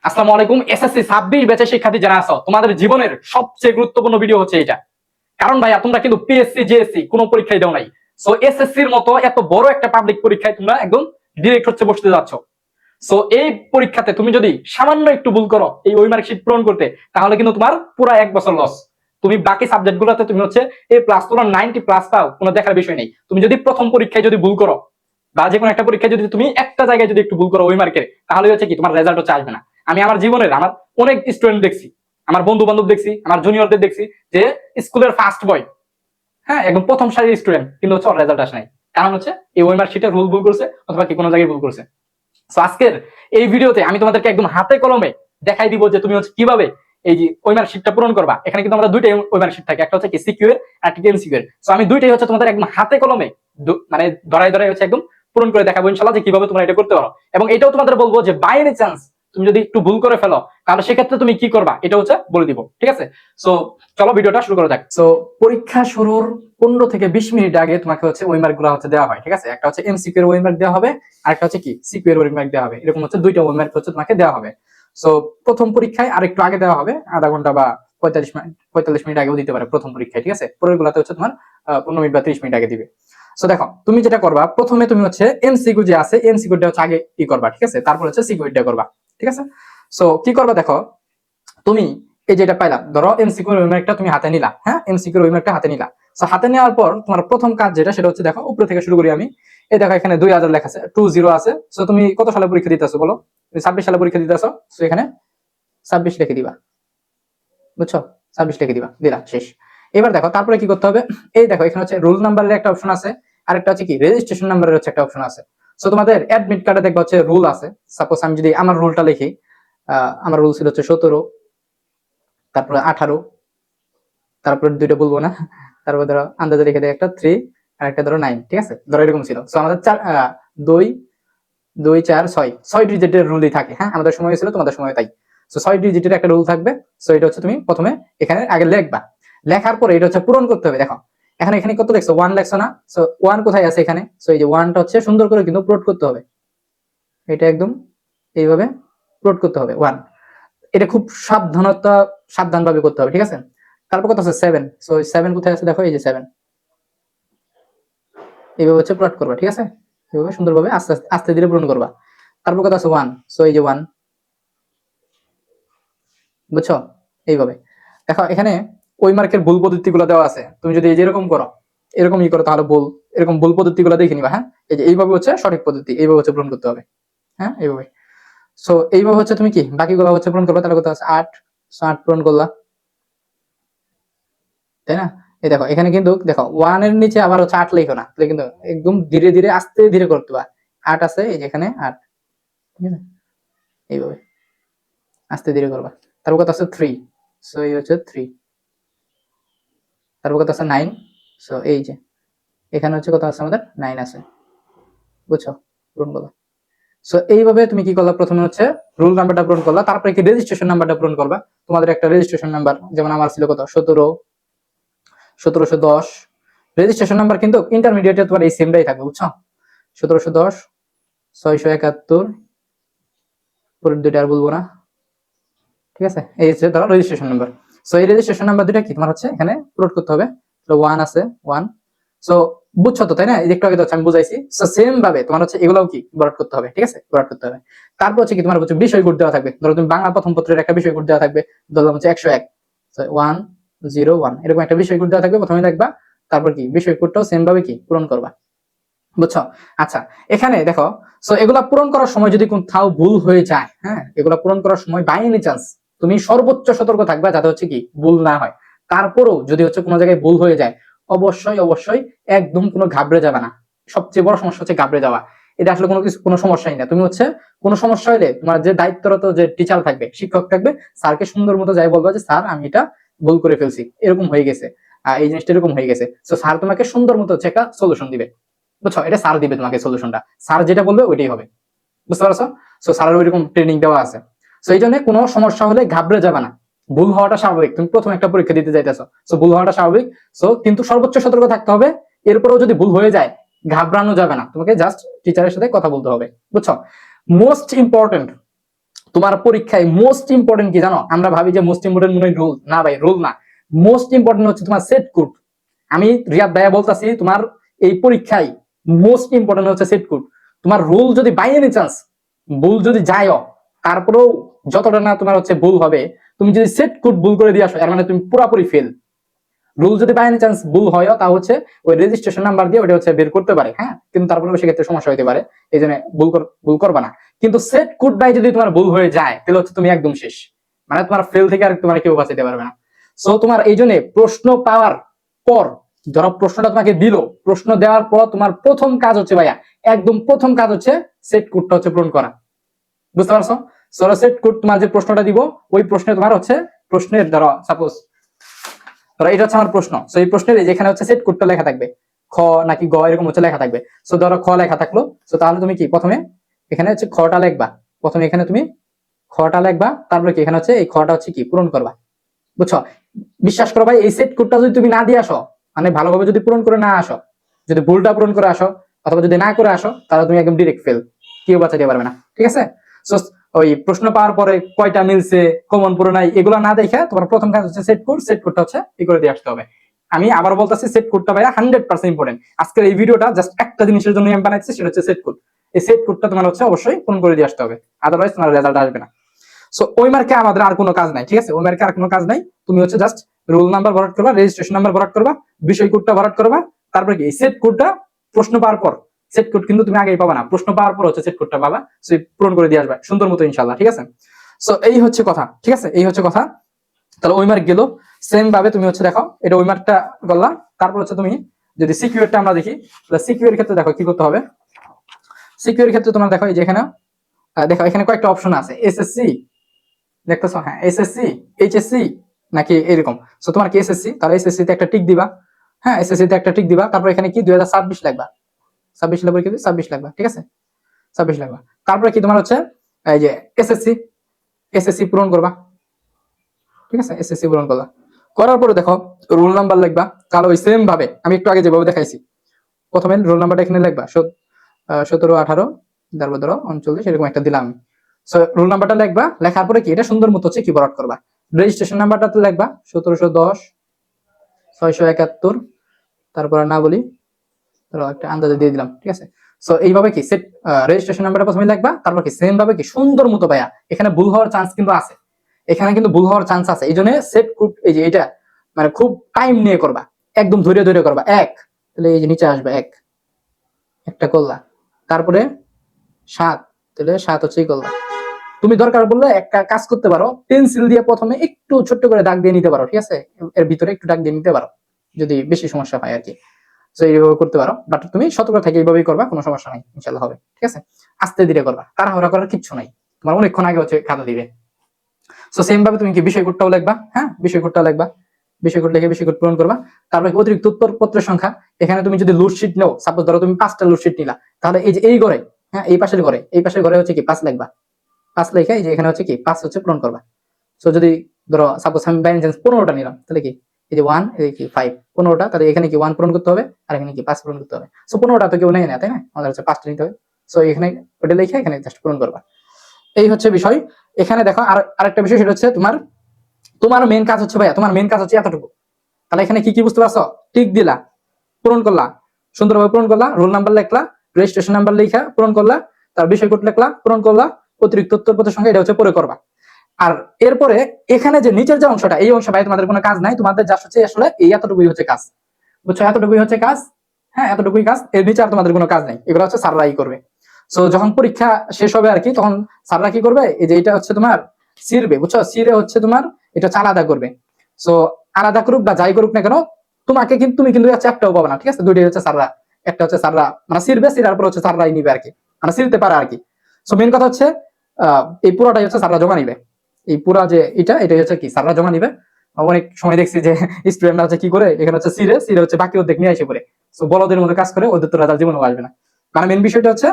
আসসালামু আলাইকুম। এসএসসি 26 ব্যাচের শিক্ষার্থী যারা আছো, তোমাদের জীবনের সবচেয়ে গুরুত্বপূর্ণ ভিডিও হচ্ছে এটা। কারণ ভাইয়া তোমরা কিন্তু পিএসসি জেএসসি কোনো পরীক্ষায় দাও নাই। সো এসএসসির মতো এত বড় একটা পাবলিক পরীক্ষায় তোমরা একদম ডিরেক্ট হচ্ছে বসতে যাচ্ছ। সো এই পরীক্ষাতে তুমি যদি সামান্য একটু ভুল করো এই ওই মার্কশিট পূরণ করতে, তাহলে কিন্তু তোমার পুরো 1 বছর লস। তুমি বাকি সাবজেক্ট গুলোতে তুমি হচ্ছে এ প্লাস তোমার 90+ পাও, কোনো দেখার বিষয় নেই। তুমি যদি প্রথম পরীক্ষায় যদি ভুল করো বা যে কোনো একটা পরীক্ষায় যদি তুমি একটা জায়গায় যদি একটু ভুল করো ওই মার্কের, তাহলে হচ্ছে কি তোমার রেজাল্ট হচ্ছে আসবে না। আমি আমার জীবনের আমার অনেক স্টুডেন্ট দেখছি, আমার বন্ধু বান্ধব দেখছি, আমার জুনিয়রদের দেখছি যে স্কুলের ফার্স্ট বয়, হ্যাঁ একদম প্রথম সারির স্টুডেন্ট, কিন্তু হচ্ছে ওর রেজাল্ট আসে নাই। কারণ হচ্ছে এই ওই মার্কশিটে রুল ভুল করছে অথবা কি কোনো জায়গায় ভুল করছে। সো আজকের এই ভিডিওতে আমি তোমাদেরকে একদম হাতে কলমে দেখাই দিব যে তুমি হচ্ছে কিভাবে এই যে ওই মার্কশিটটা পূরণ করবা। এখানে কিন্তু আমরা দুইটাই ওই মার্কশিট থাকে, একটা হচ্ছে কি সিকিউর আর একটা এমসিকিউর। সো আমি দুইটাই হচ্ছে তোমাদের একদম হাতে কলমে মানে ধরাই ধরাই হচ্ছে একদম পূরণ করে দেখাবো ইনশাআল্লাহ, যে কিভাবে তোমরা এটা করতে পারো। এবং এটাও তোমাদের বলবো যে বাই এনি চান্স তুমি যদি একটু ভুল করে ফেলো, তাহলে সেক্ষেত্রে তুমি কি করবা এটা হচ্ছে বলে দিব, ঠিক আছে? সো চলো ভিডিওটা শুরু করা যাক। সো পরীক্ষা শুরুর 15 থেকে 20 মিনিট আগে তোমাকে হচ্ছে ওই মার্ক গুলো হচ্ছে দেওয়া হয়, ঠিক আছে? একটা হচ্ছে এমসিকিউ এর ওই মার্ক দেওয়া হবে, আর একটা হচ্ছে কি সিকিউ এর ওই মার্ক দেওয়া হবে। এরকম হচ্ছে দুইটা ওই মার্ক হচ্ছে তোমাকে দেওয়া হবে। সো প্রথম পরীক্ষায় আরেকটু আগে দেওয়া হবে, আধা ঘন্টা বা 45 মিনিট আগেও দিতে পারে প্রথম পরীক্ষায়, ঠিক আছে? পরের গুলাতে হচ্ছে তোমার 15 মিনিট বা 30 মিনিট আগে দিবে। সো দেখো তুমি যেটা করবা, প্রথমে তুমি হচ্ছে এমসিকিউ যে আছে এমসিকিউটা হচ্ছে আগে কি করবা, ঠিক আছে? তারপর হচ্ছে সিকিউটা করবা, ঠিক আছে? সো কি করবা দেখো, তুমি এই যেটা পাইলা, ধরো এমসিকিউ ওই মার্কটা তুমি হাতে নিলা, হ্যাঁ এমসিকিউ ওই মার্কটা হাতে নিলা। সো হাতে নেওয়ার পর তোমার প্রথম কাজ যেটা, সেটা হচ্ছে দেখো উপরে থেকে শুরু করি আমি। এই দেখো এখানে 2000 লেখা আছে, 20 আছে। সো তুমি কত সালে পরীক্ষা দিতে আসো বলো? তুমি 26 সালে পরীক্ষা দিতে আসো। সো এখানে 26 লিখে দিবা, বুঝছো? 26 লিখে দিবা, দিলা, শেষ। এবার দেখো তারপরে কি করতে হবে, এই দেখো এখানে হচ্ছে রোল নাম্বারের একটা অপশন আছে, আর একটা হচ্ছে কি রেজিস্ট্রেশন নাম্বারের হচ্ছে একটা অপশন আছে। সো তোমাদের অ্যাডমিট কার্ডে দেখবা হচ্ছে রুল আছে। সাপোজ আমি যদি আমার রুলটা লিখি, আমার রুল ছিল হচ্ছে 17, তারপরে 18, তারপরে দুইটা বলবো না, তারপর ধরো আন্দাজে লিখে দেয় একটা 3 আর একটা ধরো 9, ঠিক আছে? ধরো এরকম ছিল। সো আমাদের 2 2 4 6 6 ডিজিটের রুলই থাকে, হ্যাঁ আমাদের সময় ছিল, তোমাদের সময় তাই। সো 6 ডিজিটের একটা রুল থাকবে। সো এটা হচ্ছে তুমি প্রথমে এখানে আগে লিখবা, লেখার পরে এটা হচ্ছে পূরণ করতে হবে। দেখো এখানে এখানে কত লিখছো, 1 লিখছো না? সো 1 কোথায় আছে এখানে? সো এই যে 1টা হচ্ছে সুন্দর করে কিন্তু প্লট করতে হবে, এটা একদম এইভাবে প্লট করতে হবে 1। এটা খুব সাবধানভাবে করতে হবে, ঠিক আছে? তারপর কত আছে 7। সো 7 কোথায় আছে দেখো, এই যে 7, এইভাবে হচ্ছে প্লট করবা, ঠিক আছে? এইভাবে সুন্দরভাবে আস্তে আস্তে আস্তে ধীরে পূরণ করবা। তারপর কত আছে 1। সো এই যে 1, বুঝছো? এইভাবে দেখো এখানে ওই মার্কের ভুল পদ্ধতিগুলো দেওয়া আছে। তুমি যদি এই যে এরকম করো, এরকম ই করো, তাহলে ভুল। এরকম ভুল পদ্ধতিগুলো দেখে নিবা, হ্যাঁ এই যে এইভাবে হচ্ছে সঠিক পদ্ধতি, এইভাবে হচ্ছে পূরণ করতে হবে, হ্যাঁ এইভাবে। সো এইভাবে হচ্ছে তুমি কি বাকিগুলো হচ্ছে পূরণ করবা। তাহলে কত আছে 8, 8 পূরণ করলা, তাই না? এই দেখো এখানে কিন্তু দেখো 1 এর নিচে আবার হচ্ছে 8 লিখো না, তাহলে কিন্তু একদম ধীরে ধীরে আস্তে ধীরে করতে হবে। 8 আছে এই যে এখানে 8, ঠিক আছে? এইভাবে আস্তে ধীরে করবা। তারপর কত আছে 3। সো এই হচ্ছে 3। তারপর কত আছে 9। সো এই যে এখানে হচ্ছে কত আছে আমাদের 9 আছে, বুঝছো? পূরণ করলা। সো এইভাবে তুমি কি করলা, প্রথমে হচ্ছে রুল নাম্বারটা পূরণ করলা, তারপরে কি রেজিস্ট্রেশন নাম্বারটা পূরণ করবা। তোমাদের একটা রেজিস্ট্রেশন নাম্বার, যেমন আমার ছিল কত 1710। রেজিস্ট্রেশন নাম্বার কিন্তু ইন্টারমিডিয়েটে তোমার এই সেমটাই থাকবে, বুঝছো? 1710 671, পরের দুইটা আর বলবো না, ঠিক আছে? এই হচ্ছে ধরো রেজিস্ট্রেশন নাম্বার। সো এই রেজিস্ট্রেশন নাম্বার দুইটা কি তোমার হচ্ছে এখানে প্লট করতে হবে। তো 1 আছে 1। সো বুঝছো তো, তাই না? এই যে একটু আগে তো আমি বুঝাইছি। সো সেম ভাবে তোমার হচ্ছে এগুলাও কি বরাদ করতে হবে, ঠিক আছে? বরাদ করতে হবে। তারপর হচ্ছে কি তোমার হচ্ছে বিষয় কোড দেওয়া থাকবে। ধরো তুমি বাংলা প্রথম পত্রের একটা বিষয় কোড দেওয়া থাকবে, ধরলাম হচ্ছে 101। সো 101 এরকম একটা বিষয় কোড দেওয়া থাকবে, প্রথমে দেখবা। তারপর কি বিষয় কোডটাও সেম ভাবে কি পূরণ করবা, বুঝছো? আচ্ছা এখানে দেখো, সো এগুলা পূরণ করার সময় যদি কোথাও ভুল হয়ে যায়, হ্যাঁ এগুলা পূরণ করার সময় বাই এনি চান্স তুমি সর্বোচ্চ সতর্ক থাকবা যাতে হচ্ছে কি ভুল না হয়। তারপরেও যদি হচ্ছে কোনো জায়গায় ভুল হয়ে যায়, অবশ্যই অবশ্যই একদম কোনো ঘাবড়ে যাবে না। সবচেয়ে বড় সমস্যা হচ্ছে ঘাবড়ে যাওয়া। এটা আসলে কোনো সমস্যাই না। তুমি হচ্ছে কোনো সমস্যা হলে তোমার যে দায়িত্বরত যে টিচার থাকবে, শিক্ষক থাকবে, স্যারকে সুন্দর মতো যাই বলবা যে স্যার আমি এটা ভুল করে ফেলছি, এরকম হয়ে গেছে, এই জিনিসটা এরকম হয়ে গেছে। তো স্যার তোমাকে সুন্দর মতো হচ্ছে একটা সলিউশন দিবে, বুঝছো? এটা স্যার দিবে তোমাকে সলিউশনটা, স্যার যেটা বলবে ওইটাই হবে, বুঝতে পারছো? সো স্যারের ওইরকম ট্রেনিং দেওয়া আছে। সো এই জন্য কোনো সমস্যা হলে ঘাবড়ে যাবে না। ভুল হওয়াটা স্বাভাবিক, তুমি প্রথম একটা পরীক্ষা দিতে যাইতেছো, সো ভুল হওয়াটা স্বাভাবিক। সো কিন্তু সর্বোচ্চ সতর্ক থাকতে হবে। এরপরেও যদি ভুল হয়ে যায়, ঘাবড়ানো যাবে না, তোমাকে জাস্ট টিচারের সাথে কথা বলতে হবে, বুঝছো? মোস্ট ইম্পর্টেন্ট তোমার পরীক্ষায় মোস্ট ইম্পর্টেন্ট কি জানো? আমরা ভাবি যে মোস্ট ইম্পর্টেন্ট মনে হয় রুল, না ভাই রুল না, মোস্ট ইম্পর্টেন্ট হচ্ছে তোমার সেট কোড। আমি রিয়াদ ভাইয়া বলতাছি, তোমার এই পরীক্ষায় মোস্ট ইম্পর্টেন্ট হচ্ছে সেট কোড। তোমার রুল যদি বাই এনি চান্স ভুল যদি যায়ও, তারপরেও যতটা না তোমার হচ্ছে ভুল হবে, তুমি যদি সেট কোড ভুল করে দিয়ে আসো, এর মানে তুমি পুরোপুরি ফেল। রুল যদি বাই এনি চান্স ভুল হয়, তা হচ্ছে ওই রেজিস্ট্রেশন নাম্বার দিয়ে ওটা হচ্ছে বের করতে পারে, হ্যাঁ, কিন্তু তারপরেও সেক্ষেত্রে সমস্যা হতে পারে, এই জন্য ভুল করবা না। কিন্তু সেট কোড বাই যদি তোমার ভুল হয়ে যায়, তাহলে হচ্ছে তুমি একদম শেষ, মানে তোমার ফেল থেকে আর তোমার কেউ বাঁচাতে পারবে না। সো তোমার এই জন্য প্রশ্ন পাওয়ার পর, ধরো প্রশ্নটা তোমাকে দিল, প্রশ্ন দেওয়ার পর তোমার প্রথম কাজ হচ্ছে ভাইয়া, একদম প্রথম কাজ হচ্ছে সেট কোডটা হচ্ছে পূরণ করা। বুঝতে পারছো? সো সেট কোড, তোমার যে প্রশ্নটা দিব ওই প্রশ্নে তোমার হচ্ছে প্রশ্নের, ধরো সাপোজ ধরো এটা হচ্ছে আমার প্রশ্ন, সো এই প্রশ্নের যেখানে হচ্ছে সেট কোডটা লেখা থাকবে, খ নাকি গ এরকম হচ্ছে লেখা থাকবে। সো ধরো খ লেখা থাকলো, সো তাহলে তুমি কি প্রথমে এখানে হচ্ছে খটা লিখবা, প্রথমে এখানে তুমি খটা লিখবা, তারপরে কি এখানে হচ্ছে এই খটা হচ্ছে কি পূরণ করবা। বুঝছো? বিশ্বাস করো ভাই, এই সেট কোডটা যদি তুমি না দিয়ে আসো, মানে ভালোভাবে যদি পূরণ করে না আসো, যদি ভুলটা পূরণ করে আসো অথবা যদি না করে আসো, তাহলে তুমি একদম ডিরেক্ট ফেল, কেউ বাঁচাতে পারবে না। ঠিক আছে? সো ওই প্রশ্ন পাওয়ার পরে কয়টা মিলছে, কমন পুরো নাই, এগুলো না দেখে তোমার প্রথম কাজ হচ্ছে সেট কোড, সেট কোডটা হচ্ছে ই করে দিয়ে আসতে হবে। আমি আবার বলতেছি, সেট কোডটা ভাইয়া 100% ইম্পর্টেন্ট। আজকের এই ভিডিওটা জাস্ট একটা জিনিসের জন্য আমি বানাইছি, সেটা হচ্ছে সেট কোড। এই সেট কোডটা তোমার হচ্ছে অবশ্যই পূরণ করে দিয়ে আসতে হবে, আদারওয়াইজ তোমার রেজাল্ট আসবে না। সো ওই মার্কে আমাদের আর কোনো কাজ নাই, ঠিক আছে? ওই মার্কে আর কোনো কাজ নাই, তুমি হচ্ছে জাস্ট রোল নাম্বার ভরাট করবা, রেজিস্ট্রেশন নাম্বার ভরাট করবা, বিষয় কোডটা ভরাট করবা, তারপরে কি সেট কোডটা প্রশ্ন পাওয়ার পর, সেট কোড কিন্তু তুমি আগেই পাবা না, প্রশ্ন পাওয়ার পর হচ্ছে সেট কোডটা পাবা, সো পূরণ করে দিয়ে আসবা সুন্দর মতো ইনশাআল্লাহ। ঠিক আছে? সো এই হচ্ছে কথা, ঠিক আছে? এই হচ্ছে কথা। তাহলে ওই মার্ক গেল। সেম ভাবে তুমি হচ্ছে দেখো, এটা ওই মার্কটা গল্লা। তারপর হচ্ছে তুমি যদি সিকিউরটা আমরা দেখি, তাহলে সিকিউর ক্ষেত্রে দেখো কি করতে হবে। সিকিউর ক্ষেত্রে তোমার দেখো এই যে এখানে দেখো, এখানে কয়েকটা অপশন আছে, এসএসসি দেখতেছো, হ্যাঁ এসএসসি, এইচএসসি নাকি এরকম। সো তোমার কি এসএসসি, তাহলে এসএসসি তে একটা টিক দিবা, হ্যাঁ এসএসসি তে একটা টিক দিবা, তারপর এখানে কি 2026 লাগবা, 26 লাগবে, কি 26 লাগবা, ঠিক আছে 26 লাগবা। তারপরে কি তোমার হচ্ছে এই যে এসএসসি, এসএসসি পূরণ করবা, ঠিক আছে এসএসসি পূরণ করলা। করার পরে দেখো রোল নাম্বার লিখবা, তাহলে ওই সেম ভাবে আমি একটু আগে যেভাবে দেখাইছি, প্রথমে রোল নাম্বারটা এখানে লিখবা, 17 18 তারপর ধরো 39 এরকম একটা দিলাম। সো রোল নাম্বারটা লিখবা, লেখার পরে কি এটা সুন্দর মতো হচ্ছে কি ভরাট করবা। রেজিস্ট্রেশন নাম্বারটা তো লিখবা 1710 671, তারপর না বলি, ধরো একটা আন্দাজে দিয়ে দিলাম, ঠিক আছে? সো এইভাবে কি সেট রেজিস্ট্রেশন নাম্বারটা প্রথমে লিখবা, তারপর কি সেম ভাবে কি সুন্দর মতো ভাইয়া, এখানে ভুল হওয়ার চান্স কিন্তু আছে, এখানে কিন্তু ভুল হওয়ার চান্স আছে, এই জন্য সেট কোড এই যে এটা মানে খুব টাইম নিয়ে করবা, একদম ধৈর্য ধরে করবা। এক, তাহলে এই যে নিচে আসবে এক, একটা করলা, তারপরে 7, তাহলে 7 হচ্ছেই করলা। তুমি দরকার বললে একটা কাজ করতে পারো, পেন্সিল দিয়ে প্রথমে একটু ছোট্ট করে দাগ দিয়ে নিতে পারো, ঠিক আছে? এর ভিতরে একটু দাগ দিয়ে নিতে পারো যদি বেশি সমস্যা হয় আর কি। তো এইভাবে করতে পারো, বাট তুমি সতর্ক থেকে এইভাবেই করবা, কোনো সমস্যা নাই, ইনশাল্লাহ হবে, ঠিক আছে? আস্তে ধীরে করবা, তাড়াহুড়া করার কিচ্ছু নাই, তোমার অনেকক্ষণ আগে হচ্ছে খাতা দিবে। সো সেম ভাবে তুমি কি বিষয় কোডটাও লিখবা, হ্যাঁ বিষয় কোডটা লিখবা, বিষয় কোড লিখে বিষয় কোড পূরণ করবা। তারপরে অতিরিক্ত উত্তরপত্রের সংখ্যা, এখানে তুমি যদি লোডশিট নাও, সাপোজ ধরো তুমি 5টা লোডশিট নিলা, তাহলে এই যে এই ঘরে, হ্যাঁ এই পাশের ঘরে, এই পাশের ঘরে হচ্ছে কি 5 লিখবা, 5 লেখা এই যে এখানে হচ্ছে কি 5 হচ্ছে পূরণ করবা। সো যদি ধরো সাপোজ আমি বাই চান্স 15টা নিলাম, তাহলে কি এই যে 1 এই কি 5, 15টা, তাহলে এখানে কি 1 পূরণ করতে হবে আর এখানে কি 5 পূরণ করতে হবে। সো 15টা তো কেউ নেয় না, তাই না? আমাদের হচ্ছে 5টা নিতে হবে। সো এখানে ওটা লিখে এখানে জাস্ট পূরণ করবা। এই হচ্ছে বিষয়। এখানে দেখো আর আরেকটা বিষয়, সেটা হচ্ছে তোমার তোমার মেইন কাজ হচ্ছে ভাইয়া, তোমার মেইন কাজ হচ্ছে এতটুকু। তাহলে এখানে কি কি বুঝতে পারছো? টিক দিলা, পূরণ করলা, সুন্দরভাবে পূরণ করলা, রোল নাম্বার লিখলা, রেজিস্ট্রেশন নাম্বার লেখা পূরণ করলা, তার বিষয় কোড লিখলা, পূরণ করলা, অতিরিক্ত উত্তরপত্রের সঙ্গে এটা হচ্ছে পরে করবা। আর এরপরে এখানে যে নিচের যে অংশটা, এই অংশ ভাই তোমাদের কোনো কাজ নাই, তোমাদের যা হচ্ছে আসলে এই এতটুকুই হচ্ছে কাজ, বুঝছো? এতটুকুই হচ্ছে কাজ, হ্যাঁ এতটুকুই কাজ, এর নিচে আর তোমাদের কোনো কাজ নাই, এগুলো হচ্ছে স্যাররাই করবে। সো যখন পরীক্ষা শেষ হবে আর কি, তখন স্যাররা কি করবে, এই যে এটা হচ্ছে তোমার সিরবে, বুঝছো? সিরে হচ্ছে তোমার এটা হচ্ছে আলাদা করবে। সো আলাদা করুক বা যাই করুক না কেন, তোমাকে কিন্তু তুমি কিন্তু একটাও পাবে না, ঠিক আছে? দুইটাই হচ্ছে স্যাররা, একটা হচ্ছে স্যাররা মানে সিরবে, সিরার পর হচ্ছে স্যাররাই নিবে আর কি, মানে সিরতে পারে আর কি। সো মেন কথা হচ্ছে এই পুরোটাই হচ্ছে স্যাররা জমা নিবে, এই পুরা যে এটাই হচ্ছে কি স্যাররা জমা নিবে। অনেক সময় দেখছি যে স্টুডেন্টরা হচ্ছে কি করে, এখানে হচ্ছে সিরে সিরে হচ্ছে বাকি অর্ধেক নিয়ে এসে পড়ে, সো বলদের মধ্যে কাজ করে, ওদের তো রেজাল্ট জীবনেও আসবে না। মানে মেন বিষয়টা হচ্ছে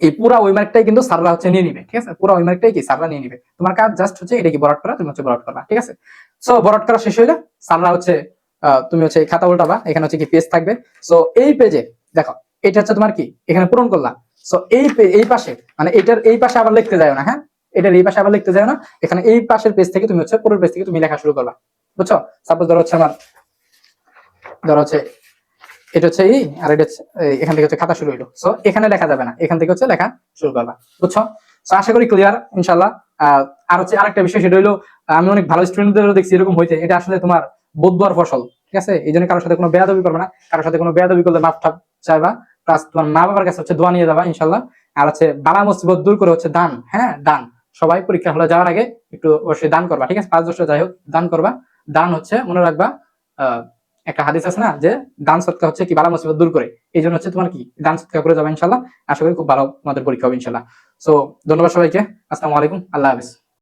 এই পুরা ওই মার্কটাই কিন্তু স্যাররা হচ্ছে নিয়ে নিবে, ঠিক আছে? পুরা ওই মার্কটাই কি স্যাররা নিয়ে নিবে, তোমার কাজ জাস্ট হচ্ছে এটা কি বরাট করা, তুমি হচ্ছে বরাট করবা, ঠিক আছে? সো বরাট করা শেষ হইলে স্যাররা হচ্ছে তুমি হচ্ছে খাতা উল্টাবা, এখানে হচ্ছে কি পেজ থাকবে। সো এই পেজে দেখো এটা হচ্ছে তোমার কি এখানে পূরণ করলা। সো এই এই পাশে মানে এটার এই পাশে আবার লিখতে যাও না, হ্যাঁ এটা এই পাশে আবার লিখতে যায় না, এখানে এই পাশের পেজ থেকে তুমি হচ্ছে পুরো পেজ থেকে তুমি লেখা শুরু করবা, বুঝছো? সাপোজ ধরো হচ্ছে আমার, ধরো হচ্ছে এটা হচ্ছে এই, আর এটা হচ্ছে এখান থেকে হচ্ছে খাতা শুরু হইলো, সো এখানে লেখা যাবে না, এখান থেকে হচ্ছে লেখা শুরু করবা, বুঝছো? সো আশা করি ক্লিয়ার ইনশাল্লাহ। আর হচ্ছে আরেকটা বিষয়, সেটা হইলো আমি অনেক ভালো স্টুডেন্টদেরও দেখছি এরকম হইতে, এটা আসলে তোমার বদুয়ার ফসল, ঠিক আছে? এই জন্য কারোর সাথে কোনো বেয়াদবি করবে না, কারোর সাথে কোনো বেয়াদবি করলে মাপ ঠাপ চাইবা, প্লাস তোমার মা বাবার কাছে হচ্ছে দোয়া নিয়ে যাবা ইনশাল্লাহ। আর হচ্ছে বাবা মুসিবত দূর করে হচ্ছে দান, হ্যাঁ দান, সবাই পরীক্ষা হলে যাওয়ার আগে একটু অবশ্যই দান করবা, ঠিক আছে? 5-10টা যাই হোক দান করবা। দান হচ্ছে মনে রাখবা, একটা হাদিস আছে না যে দান সৎকা হচ্ছে কি বালা মুসিবত দূর করে, এই জন্য হচ্ছে তোমার কি দান সৎকা করে যাবে ইনশাল্লাহ। আশা করি খুব ভালো তোমাদের পরীক্ষা হবে ইনশাল্লাহ। সো ধন্যবাদ সবাইকে, আসসালামু আলাইকুম, আল্লাহ হাফেজ।